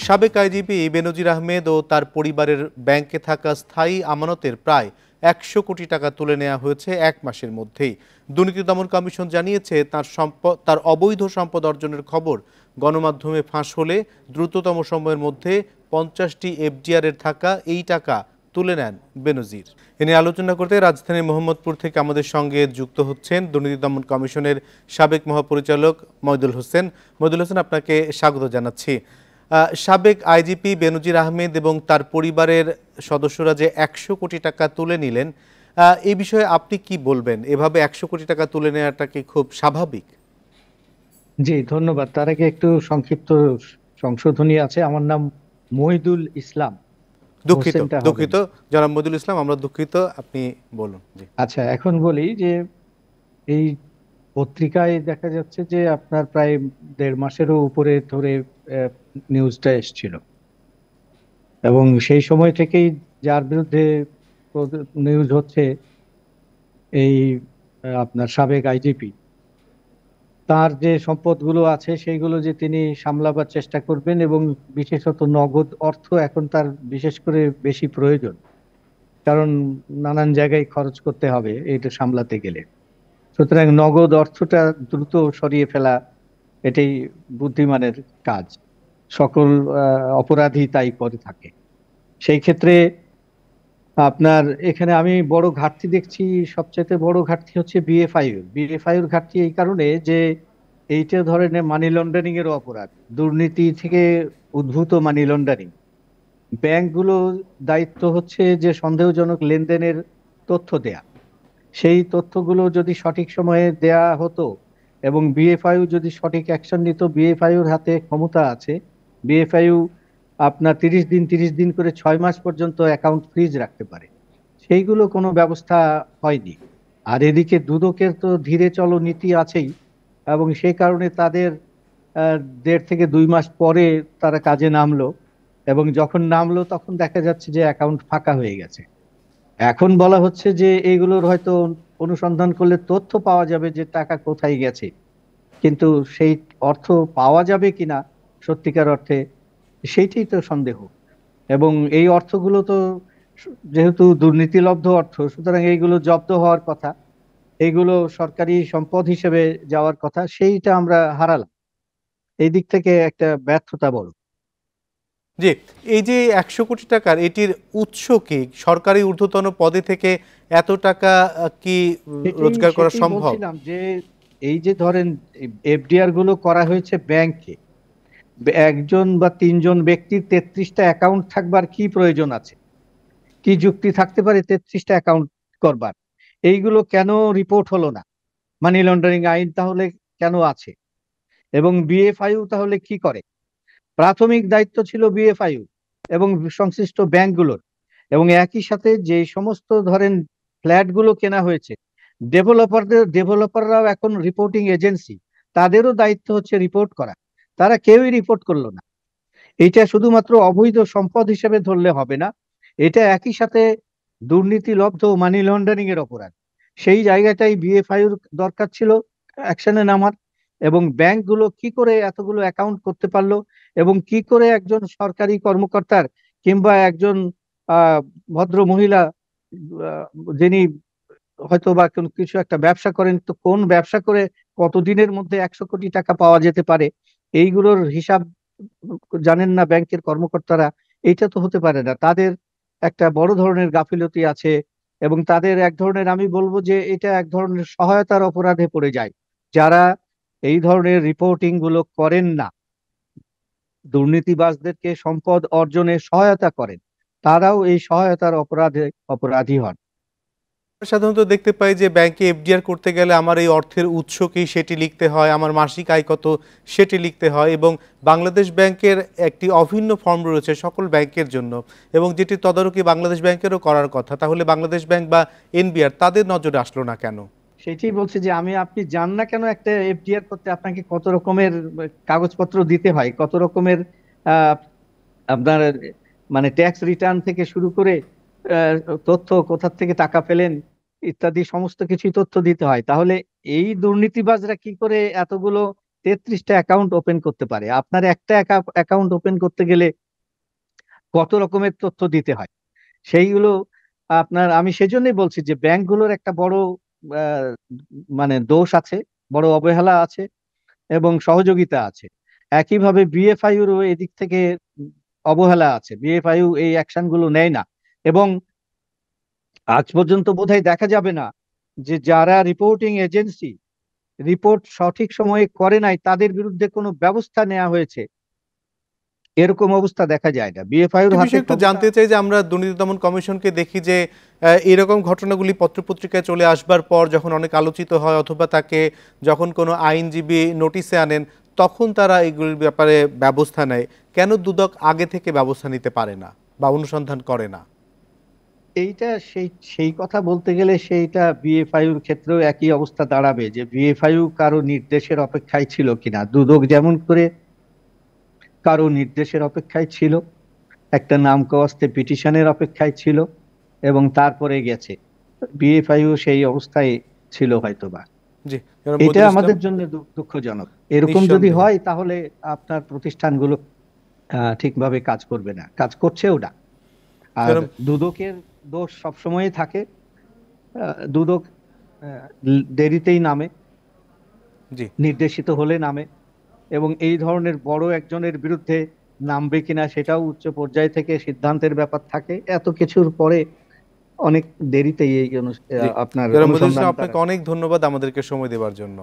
সাবেক আইজিপি বেনজির আহমেদ ও তার পরিবারের ব্যাংকে থাকা স্থায়ী আমানতের প্রায় ১০০ কোটি টাকা তুলে নেওয়া হয়েছে এক মাসের মধ্যেই। দুর্নীতি দমন কমিশন জানিয়েছে তার অবৈধ সম্পদ অর্জনের খবর গণমাধ্যমে ফাঁস হলে দ্রুততম সময়ের মধ্যে ৫০টি এফডিআর-এর থাকা এই টাকা তুলে নেন বেনজির। এ নিয়ে আলোচনা করতে রাজধানীর মোহাম্মদপুর থেকে আমাদের সঙ্গে যুক্ত হচ্ছেন দুর্নীতি দমন কমিশনের সাবেক মহাপরিচালক মইদুল হোসেন। মইদুল হোসেন, আপনাকে স্বাগত জানাচ্ছি। সাবেক আইজিপি বেনজির আহমেদ এবং তার পরিবারের সদস্যরা যে ১০০ কোটি টাকা তুলে নিলেন, এই বিষয়ে আপনি কি বলবেন? এভাবে ১০০ কোটি টাকা তুলে নেওয়াটা কি খুব স্বাভাবিক? জি, ধন্যবাদ। তার আগে একটু সংক্ষিপ্ত সংশোধনী আছে। আমার নাম মহিদুল ইসলাম, দুঃখিত, হোসেনটা হবে দুঃখিত না। জনাব মইদুল ইসলাম, আমরা দুঃখিত। আপনি বলুন। জি। আচ্ছা, এখন বলি যে এই পত্রিকায় দেখা যাচ্ছে যে আপনার প্রায় ১.৫ মাসেরও উপরে ধরে নিউজটা এসছিল, এবং সেই সময় থেকেই যার বিরুদ্ধে নিউজ হচ্ছে এই আপনার সাবেক আইজিপি, তার যে সম্পদগুলো আছে সেইগুলো যে তিনি সামলাবার চেষ্টা করবেন, এবং বিশেষত নগদ অর্থ এখন তার বিশেষ করে বেশি প্রয়োজন, কারণ নানান জায়গায় খরচ করতে হবে এটা সামলাতে গেলে। সুতরাং নগদ অর্থটা দ্রুত সরিয়ে ফেলা, এটাই বুদ্ধিমানের কাজ। সকল অপরাধী তাই করে থাকে। সেই ক্ষেত্রে আপনার এখানে আমি বড় ঘাটতি দেখছি। সবচেয়ে বড় ঘাটতি হচ্ছে বিএফআইর ঘাটতি এই কারণে যে এইটা ধরেন মানি লন্ডারিং এর অপরাধ, দুর্নীতি থেকে উদ্ভূত মানি লন্ডারিং। ব্যাংকগুলো দায়িত্ব হচ্ছে যে সন্দেহজনক লেনদেনের তথ্য দেয়া। সেই তথ্যগুলো যদি সঠিক সময়ে দেয়া হতো এবং বিএফআইউ যদি সঠিক অ্যাকশন নিত, বিএফআইউর হাতে ক্ষমতা আছে। বিএফআইউ আপনার ৩০ দিন করে ৬ মাস পর্যন্ত অ্যাকাউন্ট ফ্রিজ রাখতে পারে। সেইগুলো কোনো ব্যবস্থা হয়নি। আর এদিকে দুদকের তো ধীরে চলো নীতি আছেই, এবং সেই কারণে তাদের ১.৫ থেকে ২ মাস পরে তারা কাজে নামলো, এবং যখন নামলো তখন দেখা যাচ্ছে যে অ্যাকাউন্ট ফাঁকা হয়ে গেছে। এখন বলা হচ্ছে যে এগুলোর হয়তো অনুসন্ধান করলে তথ্য পাওয়া যাবে যে টাকা কোথায় গেছে, কিন্তু সেই অর্থ পাওয়া যাবে কিনা সত্যিকার অর্থে, সেইটাই তো সন্দেহ। এবং এই অর্থগুলো তো যেহেতু দুর্নীতিলব্ধ অর্থ, সুতরাং এইগুলো জব্দ হওয়ার কথা, এইগুলো সরকারি সম্পদ হিসেবে যাওয়ার কথা, সেইটা আমরা হারালাম। এই দিক থেকে একটা ব্যর্থতা বড়। জি, এই যে ১০০ কোটি টাকার এটির উৎস কি? সরকারি ঊর্ধ্বতন পদে থেকে এত টাকা কি সেটাই রোজগার করা সেটাই সম্ভব? বলছিলাম যে এই যে ধরেন এফডিআর গুলো করা হয়েছে ব্যাংকে, একজন বা তিনজন ব্যক্তির ৩৩টা অ্যাকাউন্ট থাকবার কি প্রয়োজন আছে? কি যুক্তি থাকতে পারে ৩৩টা অ্যাকাউন্ট করবার? এইগুলো কেন রিপোর্ট হলো না? মানি লন্ডারিং আইন তাহলে কেন আছে? এবং বিএফআইউ তাহলে কি করে? প্রাথমিক দায়িত্ব ছিল বিএফআইউ এবং সংশ্লিষ্ট ব্যাংকগুলোর। এবং একই সাথে যে সমস্ত ধরেন ফ্ল্যাট গুলো কেনা হয়েছে, ডেভেলপাররাও এখন রিপোর্টিং এজেন্সি, তাদেরও দায়িত্ব হচ্ছে রিপোর্ট করা। তারা কেউই রিপোর্ট করলো না। এটা শুধুমাত্র অবৈধ সম্পদ হিসেবে ধরলে হবে না, এটা একই সাথে দুর্নীতিলব্ধ মানি লন্ডারিং এর অপরাধ। সেই জায়গাটাই বিএফআইউর দরকার ছিল অ্যাকশনে নামার। এবং ব্যাংকগুলো কি করে এতগুলো অ্যাকাউন্ট করতে পারলো, এবং কি করে একজন সরকারি কর্মকর্তার কিংবা একজন আহ ভদ্র মহিলা, আহ, যিনি হয়তো বা কোনো কিছু একটা ব্যবসা করেন, তো কোন ব্যবসা করে কতদিনের মধ্যে ১০০ কোটি টাকা পাওয়া যেতে পারে, এইগুলোর হিসাব জানেন না ব্যাংকের কর্মকর্তারা? এইটা তো হতে পারে না। তাদের একটা বড় ধরনের গাফিলতি আছে, এবং তাদের এক ধরনের, আমি বলবো যে এটা এক ধরনের সহায়তার অপরাধে পড়ে যায়। যারা এই ধরনের রিপোর্টিং গুলো করেন না, দুর্নীতিবাজদেরকে সম্পদ অর্জনে সহায়তা করেন, তারাও এই সহায়তার অপরাধে অপরাধী হন। সাধারণত দেখতে পাই যে ব্যাংকে এফডিআর করতে গেলে আমার এই অর্থের উৎস কি সেটি লিখতে হয়, আমার মাসিক আয় কত সেটি লিখতে হয়, এবং বাংলাদেশ ব্যাংকের একটি অভিন্ন ফর্ম রয়েছে সকল ব্যাংকের জন্য, এবং যেটি তদারকি বাংলাদেশ ব্যাংকেরও করার কথা। তাহলে বাংলাদেশ ব্যাংক বা এনবিআর তাদের নজরে আসলো না কেন? সেটাই বলছি যে আপনি জান না কেন একটা এফডিআর করতে আপনাকে কত রকমের কাগজপত্র দিতে হয়, কত রকমের আহ, আপনার মানে ট্যাক্স রিটার্ন থেকে শুরু করে আহ, তথ্য, কোথা থেকে টাকা পেলেন ইত্যাদি সমস্ত কিছু তথ্য দিতে হয়। তাহলে এই দুর্নীতিবাজরা কি করে এতগুলো 33টা অ্যাকাউন্ট ওপেন করতে পারে। আপনার একটা অ্যাকাউন্ট ওপেন করতে গেলে কত রকমের তথ্য দিতে হয় সেইগুলো আপনার, আমি সেজন্যই বলছি যে ব্যাংকগুলোর একটা বড় আহ, মানে দোষ আছে, বড় অবহেলা আছে এবং সহযোগিতা আছে। একইভাবে বিএফআইউরও এদিক থেকে অবহেলা আছে, বিএফআইউ এই অ্যাকশন গুলো নেয় না। এবং আজ পর্যন্ত বোধহয় দেখা যাবে না যে যারা রিপোর্টিং এজেন্সি রিপোর্ট সঠিক সময়ে করে নাই তাদের বিরুদ্ধে কোনো ব্যবস্থা নেওয়া হয়েছে, এরকম অবস্থা দেখা যায় না। বিএফআইউর একটি হাতে বিষয় একটু ক্ষমতা। জানতে চাই যে আমরা দুর্নীতি দমন কমিশনকে দেখি যে এরকম ঘটনাগুলি পত্রপত্রিকায় চলে আসবার পর যখন অনেক আলোচিত হয় অথবা তাকে যখন কোনো আইনজীবী নোটিশে আনেন তখন তারা এগুলির ব্যাপারে ব্যবস্থা নেয়। কেন দুদক আগে থেকে ব্যবস্থা নিতে পারে না বা অনুসন্ধান করে না? এইটা সেই সেই কথা বলতে গেলে সেইটা বিএফআইউর ক্ষেত্রেও একই অবস্থা দাঁড়াবে, যে বিএফআইউ কারো নির্দেশের অপেক্ষায় ছিল কিনা। দুদক যেমন করে কারো নির্দেশের অপেক্ষায় ছিল, একটা নাম কাওয়াস্তে পিটিশনের অপেক্ষায় ছিল এবং তারপরে গেছে, বিএফআইউ সেই অবস্থায় ছিল হয়তোবা। জি, জনাব এটা মইদুল ইসলাম। আমাদের জন্য দুঃখজনক। এরকম যদি নিঃসন্দেহে। হয় তাহলে আপনার প্রতিষ্ঠানগুলো ঠিকভাবে কাজ করবে না, কাজ করছেও না। আর জনাব দুদকের দোষ সবসময়ই থাকে। দুদক দেরিতেই নামে, জি। নির্দেশিত হলে নামে, এবং এই ধরনের বড় একজনের বিরুদ্ধে নামবে কিনা সেটাও উচ্চ পর্যায় থেকে সিদ্ধান্তের ব্যাপার থাকে। এত কিছুর পরে অনেক দেরিতেই এই জি, আপনার জনাব মইদুল ইসলাম অনুসন্ধানটা। আপনাকে অনেক ধন্যবাদ আমাদেরকে সময় দেওয়ার জন্য।